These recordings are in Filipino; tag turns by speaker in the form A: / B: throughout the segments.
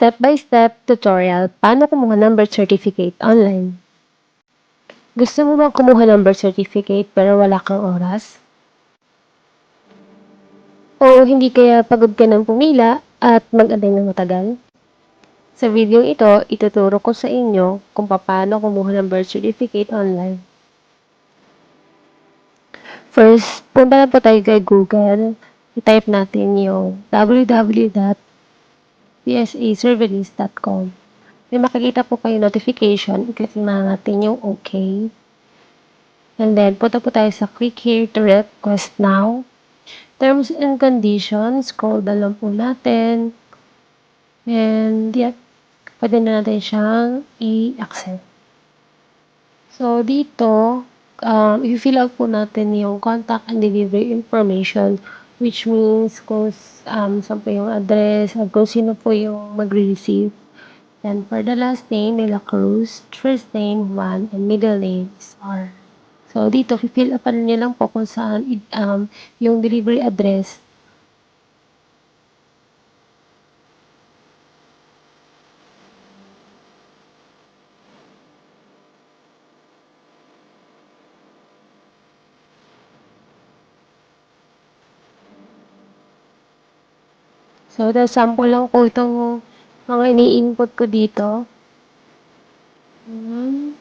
A: step-by-step tutorial paano kumuha ng birth certificate online. Gusto mo bang kumuha ng birth certificate pero wala kang oras? O hindi kaya pagod ka ng pumila at mag-antay ng matagal? Sa video ito, ituturo ko sa inyo kung paano kumuha ng birth certificate online. First, punta na po tayo kay Google. I-type natin yung www.psaservicelist.com. May makikita po kayo notification. I-click na natin yung OK. And then, punta po tayo sa click here to request now. Terms and conditions, scroll down lang po natin. And, yeah, pwede na natin siyang i-accept. So, dito, i-fill out po natin yung contact and delivery information, which means kung saan po yung address, at kung sino po yung magre-receive. Then, for the last name, Nela Cruz, first name, Juan, and middle name is R. So, dito, fill up niyo lang po kung saan yung delivery address. So, the sample lang po itong mga ini-input ko dito.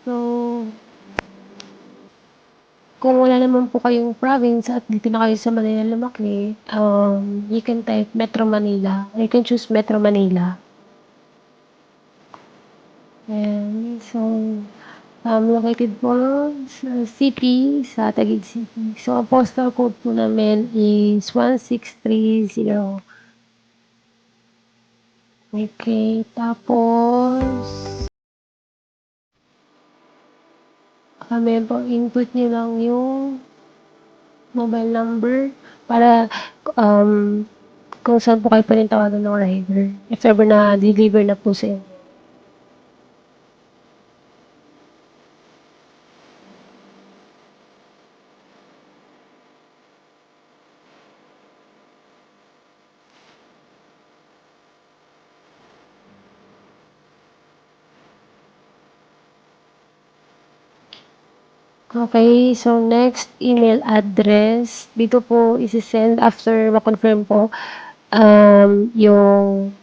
A: So, kung wala naman po kayong province at dito na kayo sa Manila lumaki, you can type Metro Manila. You can choose Metro Manila. And so, located po sa city, sa Taguig City. So, ang postal code po namin is 1630. Okay, tapos, kami po, input nyo lang yung mobile number para kung saan po kayo pwedeng tawagan ng rider. If ever na deliver na po sa inyo. Okay, so next, email address. Dito po isi-send after ma-confirm po yung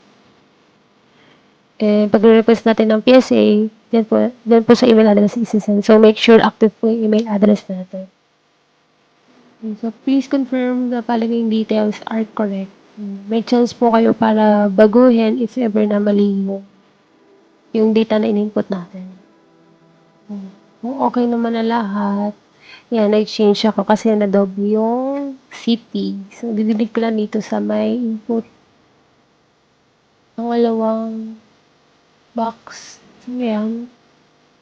A: pag-request natin ng PSA, then po sa email address isi-send. So make sure active po yung email address natin. So please confirm the following details are correct. May chance po kayo para baguhin if ever na mali yung data na in-input natin. Kung okay naman na lahat, yan, nag-change ako kasi na-double yung city. So, didilig ko lang dito sa may input ng walawang box. So, yan.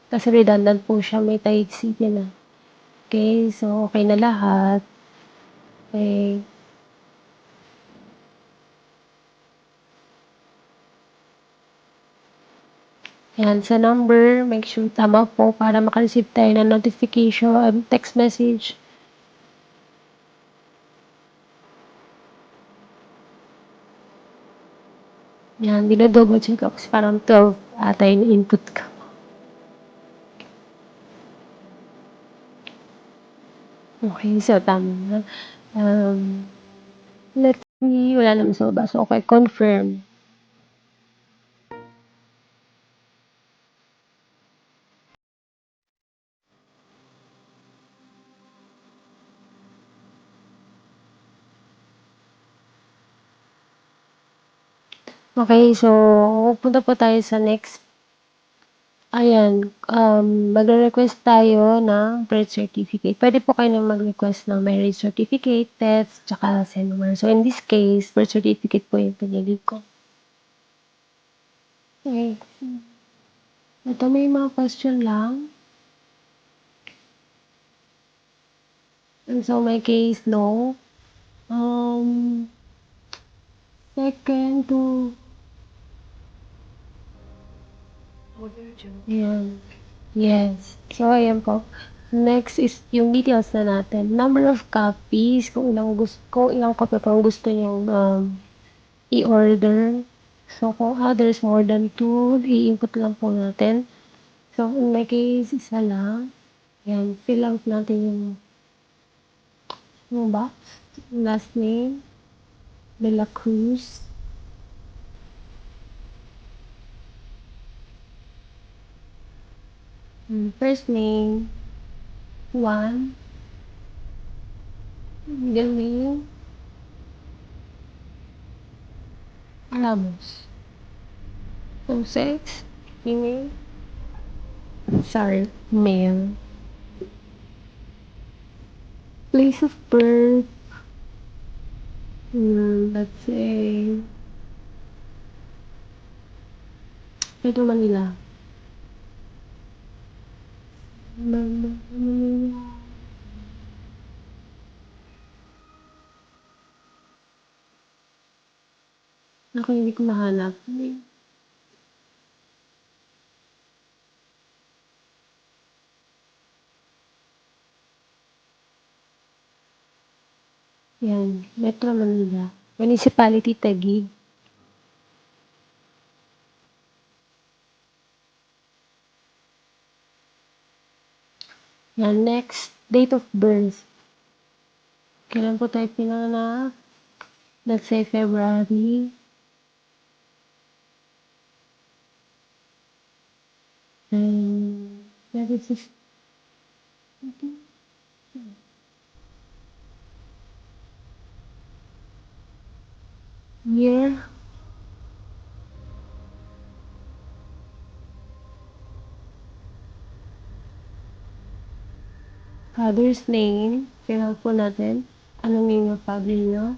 A: Kasi redundant po siya, may Taguig City na. Okay, so okay na lahat. Okay. Yan, sa number, make sure tama po para makareceive tayo ng notification, text message. Yan, dinodouble check ako kasi parang 12 ata yung input ka. Okay, so tama na. Let's see, wala naman sa baba. So, okay, confirm. Okay, so punta po tayo sa next. Ayan, magre-request tayo ng birth certificate. Pwede po kayo na mag-request ng marriage certificate, death, tsaka SENWAR. So, in this case, birth certificate po yung pinili ko. Okay. Ito may mga question lang. And so, my case, no. Second to Ayan. Yes. So, ayan po. Next is yung details na natin. Number of copies, kung ilang copy pang gusto niyong i-order. So, kung others more than 2, i-input lang po natin. So, in my case, isa lang. Yan, fill out natin yung box. Last name, De La Cruz. First name, Juan. Middle name, Ramos. So, sex, female. Sorry, male. Place of birth, let's say, Metro Manila. Ako hindi ko mahanap. Yan, Metro Manila. Municipality Taguig. Yan, next, date of birth. Kailan po tayo pinanganak? Let's say February. February 6. Year. Father's name. Kailan po natin. Anong name ng father nyo?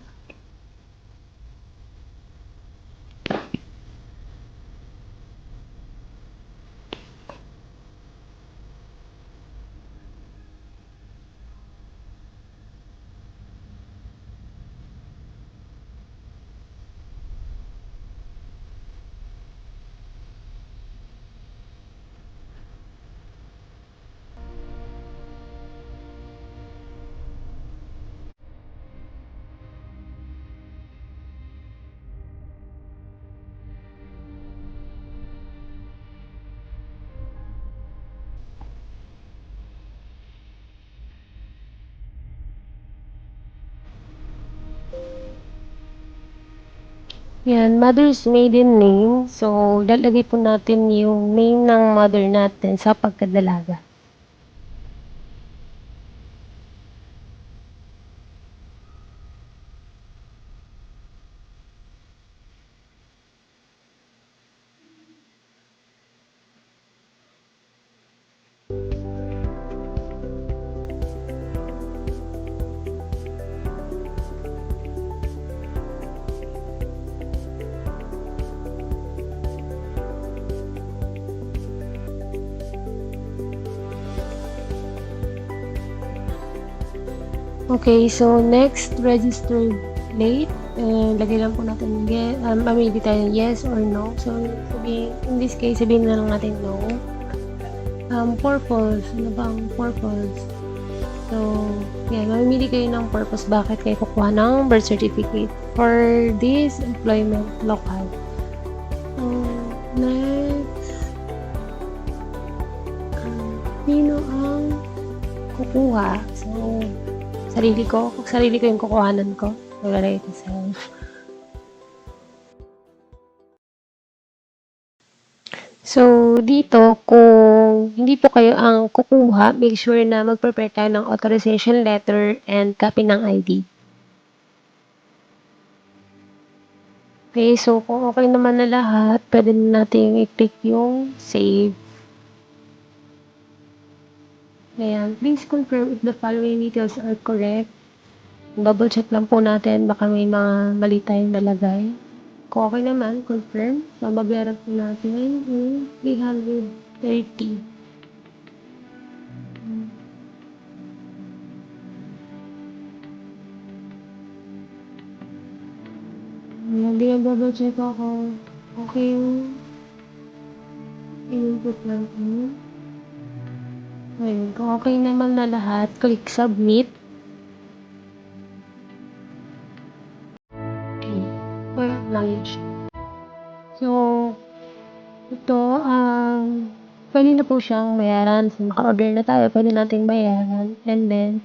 A: Yan, mother's maiden name. So, lalagay po natin yung name ng mother natin sa pagkadalaga. Okay, so next, registered late. Lagay lang po natin, mamili tayo yes or no. So, in this case, sabihin na lang natin no. Purpose. Ano bang purpose? So, yan, mamimili kayo ng purpose. Bakit kayo kukuha ng birth certificate for this employment local. Next, sino ang kukuha? So, sarili ko yung kukuhanan ko. Nagalagay ito sa So, dito, kung hindi po kayo ang kukuha, make sure na mag-prepare tayo ng authorization letter and copy ng ID. Okay, so kung okay naman na lahat, pwede na natin i-click yung save. Ayan, please confirm if the following details are correct. Double check lang po natin, baka may mga mali tayong nalagay. Kung okay naman, confirm. So, babayaran po natin yung 330. Hindi na double check ako. Okay yung input lang po. Ayun, kung okay naman na lahat, click submit. Or lang siya. So, ito, puwede na po siyang bayaran. So, naka-order na tayo, puwede nating bayaran. And then,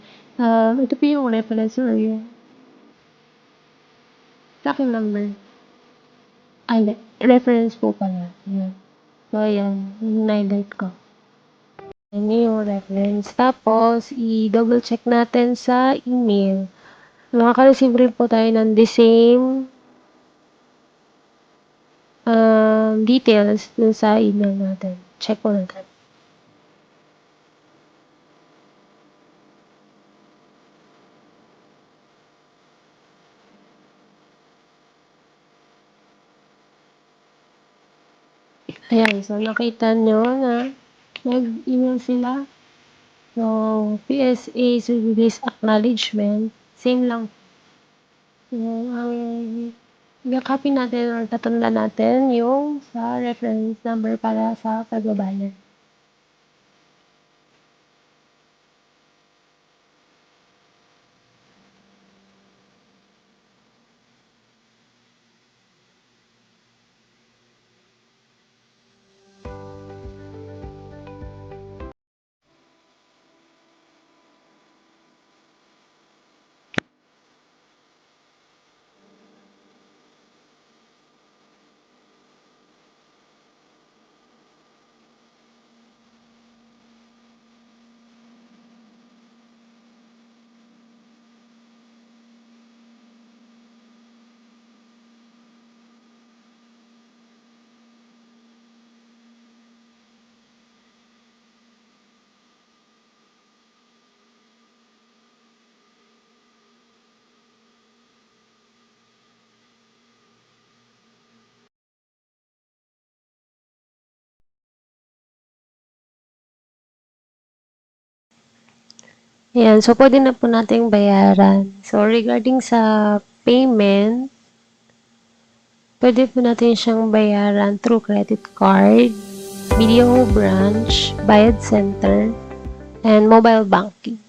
A: ito po yung reference or yung tracking number. Hindi, reference po pala. Yan. So, ayan, highlight ko. Yan yung reference. Tapos, i-double check natin sa email. Makaka-receive rin po tayo ng the same details dun sa email natin. Check po natin. Ayan, so nakita nyo na nag-email sila. So, PSA Service Acknowledgement, same lang. So, ang i-copy natin or tatanda natin yung sa reference number para sa pagbabayad. Ayan, so pwede na po nating bayaran. So, regarding sa payment, pwede po natin siyang bayaran through credit card, BDO branch, bayad center, and mobile banking.